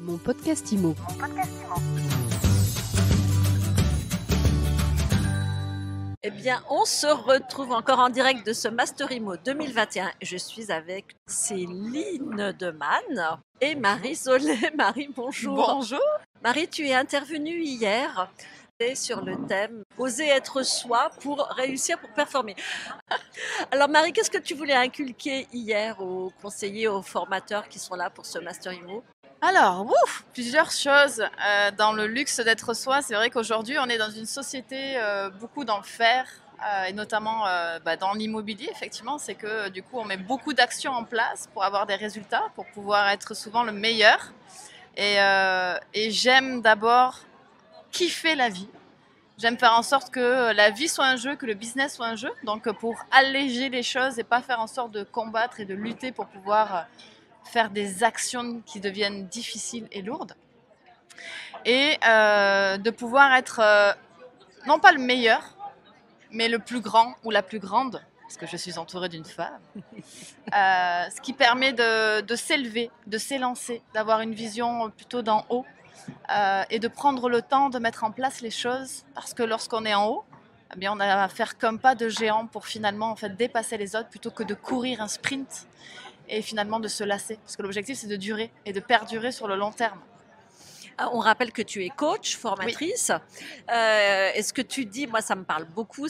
Mon podcast IMO. Eh bien, on se retrouve encore en direct de ce Master IMO 2021. Je suis avec Céline Demann et Marie Solé. Marie, bonjour. Bonjour. Marie, tu es intervenue hier sur le thème « Oser être soi pour réussir, pour performer ». Alors Marie, qu'est-ce que tu voulais inculquer hier aux conseillers, aux formateurs qui sont là pour ce Master IMO ? Alors, plusieurs choses. Dans le luxe d'être soi, c'est vrai qu'aujourd'hui, on est dans une société beaucoup dans le faire, et notamment dans l'immobilier, effectivement. C'est que du coup, on met beaucoup d'actions en place pour avoir des résultats, pour pouvoir être souvent le meilleur. Et j'aime d'abord kiffer la vie. J'aime faire en sorte que la vie soit un jeu, que le business soit un jeu. Donc, pour alléger les choses et pas faire en sorte de combattre et de lutter pour pouvoir faire des actions qui deviennent difficiles et lourdes. Et de pouvoir être, non pas le meilleur, mais le plus grand ou la plus grande, parce que je suis entourée d'une femme, ce qui permet de s'élever, de s'élancer, d'avoir une vision plutôt d'en haut, et de prendre le temps de mettre en place les choses, parce que lorsqu'on est en haut, eh bien, on a à faire comme pas de géant pour finalement en fait, dépasser les autres plutôt que de courir un sprint et finalement de se lasser. Parce que l'objectif, c'est de durer et de perdurer sur le long terme. On rappelle que tu es coach, formatrice. Oui. Est-ce que tu dis, moi ça me parle beaucoup,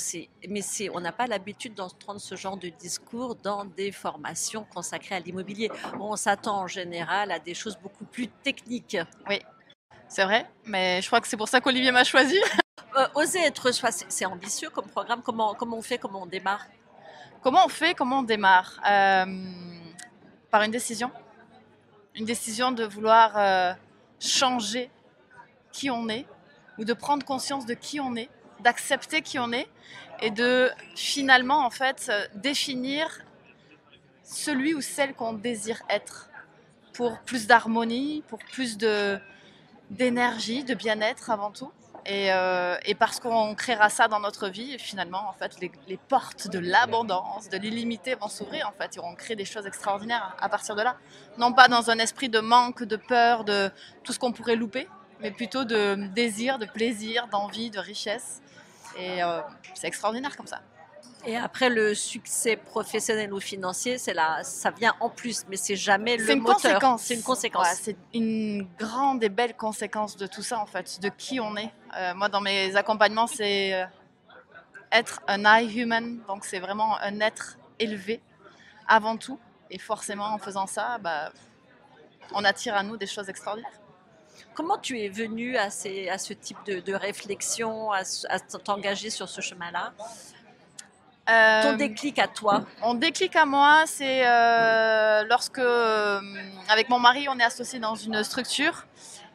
on n'a pas l'habitude d'entendre ce genre de discours dans des formations consacrées à l'immobilier. On s'attend en général à des choses beaucoup plus techniques. Oui, c'est vrai, mais je crois que c'est pour ça qu'Olivier m'a choisi. Oser être soi, c'est ambitieux comme programme. Comment on fait, comment on démarre ? Comment on fait, comment on démarre ? Par une décision. Une décision de vouloir changer qui on est, ou de prendre conscience de qui on est, d'accepter qui on est, et de finalement en fait définir celui ou celle qu'on désire être, pour plus d'harmonie, pour plus d'énergie, de bien-être avant tout. Et parce qu'on créera ça dans notre vie, et finalement, en fait, les portes de l'abondance, de l'illimité vont s'ouvrir, en fait, et on crée des choses extraordinaires à partir de là. Non pas dans un esprit de manque, de peur, de tout ce qu'on pourrait louper, mais plutôt de désir, de plaisir, d'envie, de richesse. Et c'est extraordinaire comme ça. Et après, le succès professionnel ou financier, ça vient en plus, mais c'est jamais le moteur. C'est une conséquence. Ouais, c'est une grande et belle conséquence de tout ça, en fait, de qui on est. Moi, dans mes accompagnements, c'est être un high human, donc c'est vraiment un être élevé avant tout. Et forcément, en faisant ça, on attire à nous des choses extraordinaires. Comment tu es venue à ce type de réflexion, à t'engager sur ce chemin-là ? Ton déclic à toi ? Mon déclic à moi, c'est lorsque, avec mon mari, on est associés dans une structure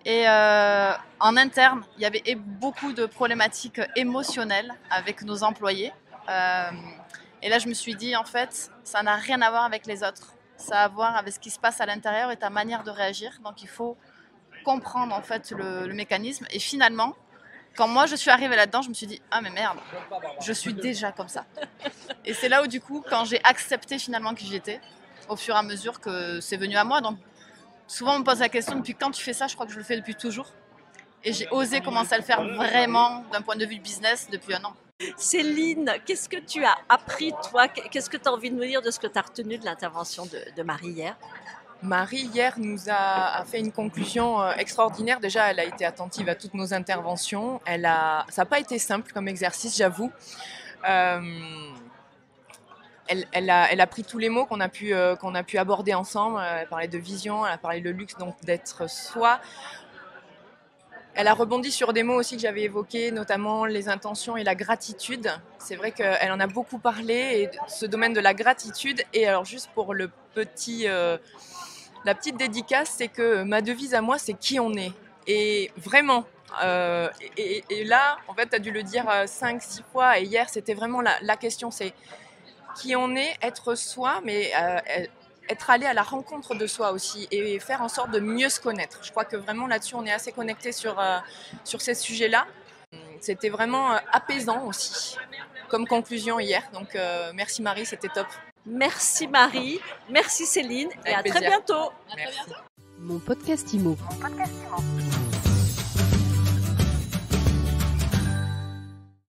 et en interne, il y avait beaucoup de problématiques émotionnelles avec nos employés. Et là, je me suis dit, en fait, ça n'a rien à voir avec les autres. Ça a à voir avec ce qui se passe à l'intérieur et ta manière de réagir. Donc, il faut comprendre, en fait, le mécanisme. Et finalement, quand moi je suis arrivée là-dedans, je me suis dit « Ah mais merde, je suis déjà comme ça ». Et c'est là où du coup, quand j'ai accepté finalement qui j'étais, au fur et à mesure que c'est venu à moi, donc souvent on me pose la question « Depuis quand tu fais ça ?» Je crois que je le fais depuis toujours. Et j'ai osé commencer à le faire vraiment d'un point de vue business depuis 1 an. Céline, qu'est-ce que tu as appris toi ? Qu'est-ce que tu as envie de nous dire de ce que tu as retenu de l'intervention de Marie hier ? Marie, hier, nous a fait une conclusion extraordinaire. Déjà, elle a été attentive à toutes nos interventions. Ça n'a pas été simple comme exercice, j'avoue. Elle a pris tous les mots qu'on a pu aborder ensemble. Elle a parlé de vision, elle a parlé de luxe, donc d'être soi. Elle a rebondi sur des mots aussi que j'avais évoqués, notamment les intentions et la gratitude. C'est vrai qu'elle en a beaucoup parlé, et ce domaine de la gratitude. Et alors, juste pour la petite dédicace, c'est que ma devise à moi, c'est qui on est. Et vraiment, et là, en fait, tu as dû le dire 5-6 fois, et hier, c'était vraiment la question, c'est qui on est, être soi, mais être allé à la rencontre de soi aussi, et faire en sorte de mieux se connaître. Je crois que vraiment là-dessus, on est assez connectés sur ces sujets-là. C'était vraiment apaisant aussi, comme conclusion hier. Donc, merci Marie, c'était top. Merci Marie, merci Céline, et à très bientôt. Merci. Mon podcast IMO.